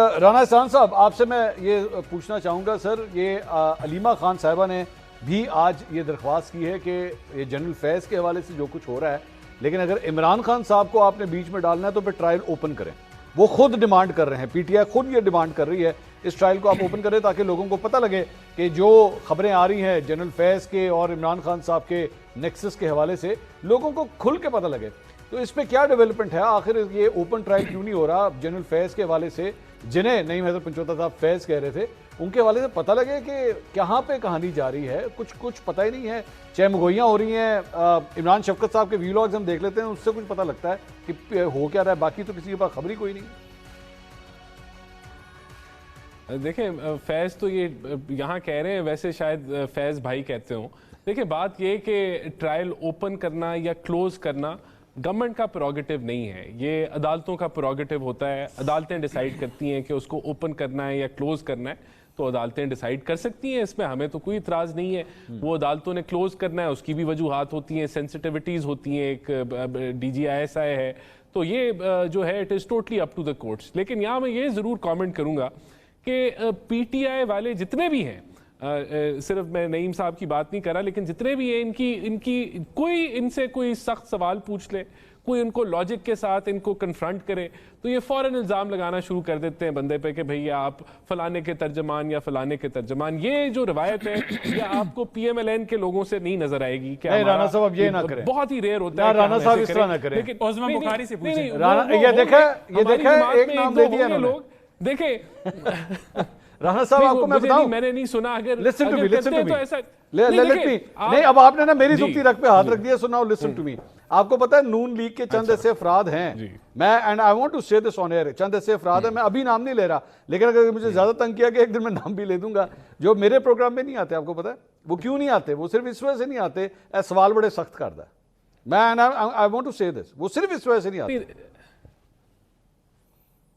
राना एहसान साहब, आपसे मैं ये पूछना चाहूँगा सर, ये अलीमा खान साहिबा ने भी आज ये दरख्वास्त की है कि ये जनरल फैज़ के हवाले से जो कुछ हो रहा है, लेकिन अगर इमरान खान साहब को आपने बीच में डालना है तो फिर ट्रायल ओपन करें। वो खुद डिमांड कर रहे हैं, पीटीआई खुद ये डिमांड कर रही है इस ट्रायल को आप ओपन करें ताकि लोगों को पता लगे कि जो खबरें आ रही हैं जनरल फैज़ के और इमरान खान साहब के नेक्सस के हवाले से लोगों को खुल के पता लगे। तो इस पे क्या डेवलपमेंट है, आखिर ये ओपन ट्रायल क्यों नहीं हो रहा जनरल फैज़ के हवाले से, जिन्हें नहीं महमूद पंचोता साहब फैज़ कह रहे थे, उनके हवाले से पता लगे कि कहाँ पे कहानी जा रही है, कुछ पता ही नहीं है। चाहे मगोइयाँ हो रही हैं, इमरान शफकत साहब के वीलॉग्स हम देख लेते हैं, उससे कुछ पता लगता है कि हो क्या रहा है, बाकी तो किसी के पास खबर ही कोई नहीं। देखें, फैज़ तो ये यहाँ कह रहे हैं, वैसे शायद फैज़ भाई कहते हो। देखिए, बात ये कि ट्रायल ओपन करना या क्लोज करना गवर्नमेंट का प्रोगेटिव नहीं है, ये अदालतों का प्रोगेटिव होता है। अदालतें डिसाइड करती हैं कि उसको ओपन करना है या क्लोज करना है, तो अदालतें डिसाइड कर सकती हैं, इसमें हमें तो कोई इतराज़ नहीं है। वो अदालतों ने क्लोज करना है, उसकी भी वजूहात होती हैं, सेंसिटिविटीज़ होती हैं, एक DGISI है, तो ये जो है it is totally up to the courts. लेकिन यहाँ मैं ये ज़रूर कॉमेंट करूँगा कि PTI वाले जितने भी हैं, सिर्फ मैं नईम साहब की बात नहीं कर रहा, लेकिन जितने भी हैं इनकी कोई इनसे कोई सख्त सवाल पूछ ले, कोई उनको लॉजिक के साथ इनको कन्फ्रंट करे, तो ये फौरन इल्ज़ाम लगाना शुरू कर देते हैं बंदे पे कि भैया आप फलाने के तर्जमान या फलाने के तर्जमान। ये जो रवायत है ये आपको PMLN के लोगों से नहीं नजर आएगी। क्या राना साहब अब ये ना करें, बहुत ही रेयर होता है राना साहब इस तरह ना करें। लेकिन बुखारी से पूछें, ये देखा एक नाम दे दिया लोग। देखें राना साहब, आपको मैं बताऊं, मैंने नहीं सुना, अगर लिसन टू मी तो ऐसा नहीं, अब आपने ना मेरी जुत्ती रख पे हाथ रख दिया, सुनाओ, लिसन टू मी। आपको पता है नून लीग के चंद ऐसे अफराद हैं, मैं एंड आई वांट टू से दिस ऑन एयर, चंद ऐसे अफराद हैं, मैं अभी नाम नहीं ले रहा, लेकिन अगर मुझे ज्यादा तंग किया कि एक दिन मैं नाम भी ले दूंगा, जो मेरे प्रोग्राम में नहीं आते। आपको पता है वो क्यों नहीं आते? वो सिर्फ इस वजह से नहीं आते, सवाल बड़े सख्त करता है। मैं आई वांट टू से दिस, वो सिर्फ इस वजह से नहीं आते।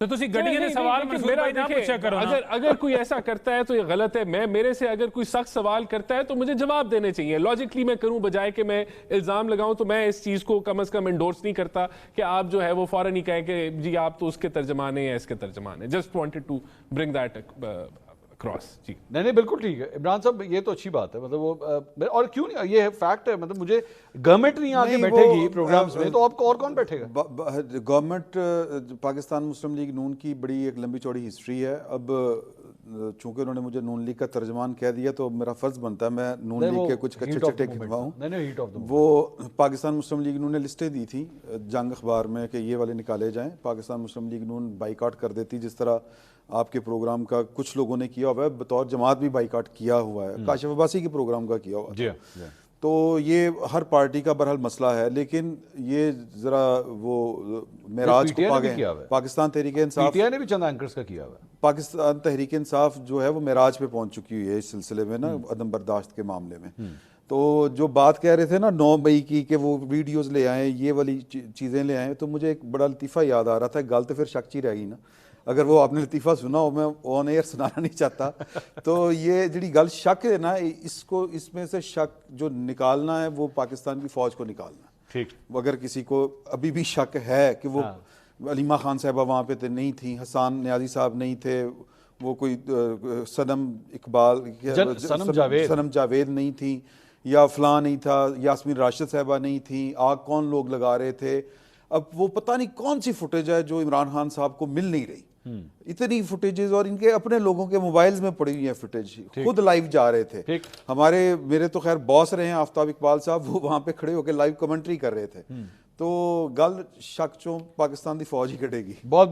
तो तुसी गड्डियां ने सवाल मंसूर भाई ना पूछा करो ना। अगर कोई ऐसा करता है तो ये गलत है। मैं मेरे से अगर कोई सख्त सवाल करता है तो मुझे जवाब देने चाहिए, लॉजिकली मैं करूं, बजाय कि मैं इल्जाम लगाऊं। तो मैं इस चीज को कम से कम एंडोर्स नहीं करता कि आप जो है वो फौरन ही कहें कि जी आप तो उसके तर्जमान है या इसके तर्जमान है। Just wanted to bring that cross. जी नहीं, बिल्कुल ठीक है इमरान साहब, ये तो अच्छी बात है, मतलब वो और क्यों नहीं, ये फैक्ट है, मतलब मुझे गवर्नमेंट नहीं आगे बैठेगी प्रोग्राम्स में तो आपको और कौन बैठेगा? गवर्नमेंट पाकिस्तान मुस्लिम लीग नून की बड़ी एक लंबी चौड़ी हिस्ट्री है। अब चूंकि उन्होंने मुझे नून लीग का तर्जमान कह दिया तो मेरा फर्ज बनता है मैं नून लीग के कुछ कच्चे चट्टे गिनवाऊं। वो पाकिस्तान मुस्लिम लीग नून ने लिस्टें दी थी जंग अखबार में कि ये वाले निकाले जाएं, पाकिस्तान मुस्लिम लीग नून बाइकाट कर देती, जिस तरह आपके प्रोग्राम का कुछ लोगों ने किया हुआ है, बतौर जमात भी बाइकाट किया हुआ है, काशिफ अब्बासी के प्रोग्राम का किया हुआ है। तो ये हर पार्टी का बहरहाल मसला है, लेकिन ये जरा वो मेराज को पा गए। पाकिस्तान तहरीक इंसाफ ने भी चंद एंकर्स का किया हुआ है। पाकिस्तान तहरीक इंसाफ जो है वो मेराज पे पहुंच चुकी हुई है इस सिलसिले में ना, अदम बर्दाश्त के मामले में। तो जो बात कह रहे थे ना 9 मई की कि वो वीडियोस ले आए, ये वाली चीज़ें ले आए, तो मुझे एक बड़ा लतीफ़ा याद आ रहा था। गल तो फिर शक ही रहेगी ना, अगर वो आपने लतीफ़ा सुना हो, मैं ऑन एयर सुनाना नहीं चाहता। तो ये जी गल शक है ना, इसको इसमें से शक जो निकालना है वो पाकिस्तान की फ़ौज को निकालना है। ठीक, अगर किसी को अभी भी शक है कि वो अलीमा खान साहबा वहाँ पे तो नहीं थी, हसान न्याजी साहब नहीं थे, वो कोई सनम इकबाल सनम जावेद नहीं थी, या फलां नहीं था, यास्मीन राशिद साहबा नहीं थी, आग कौन लोग लगा रहे थे, अब वो पता नहीं कौन सी फुटेज है जो इमरान खान साहब को मिल नहीं रही। इतनी फुटेजेस और इनके अपने लोगों के मोबाइल्स में पड़ी हुई है फुटेज, खुद लाइव जा रहे थे। मेरे तो खैर बॉस रहे हैं आफ्ताब इकबाल साहब, वो वहां पे खड़े होकर लाइव कमेंट्री कर रहे थे। तो गल शक चों पाकिस्तान की फौज ही कटेगी। बहुत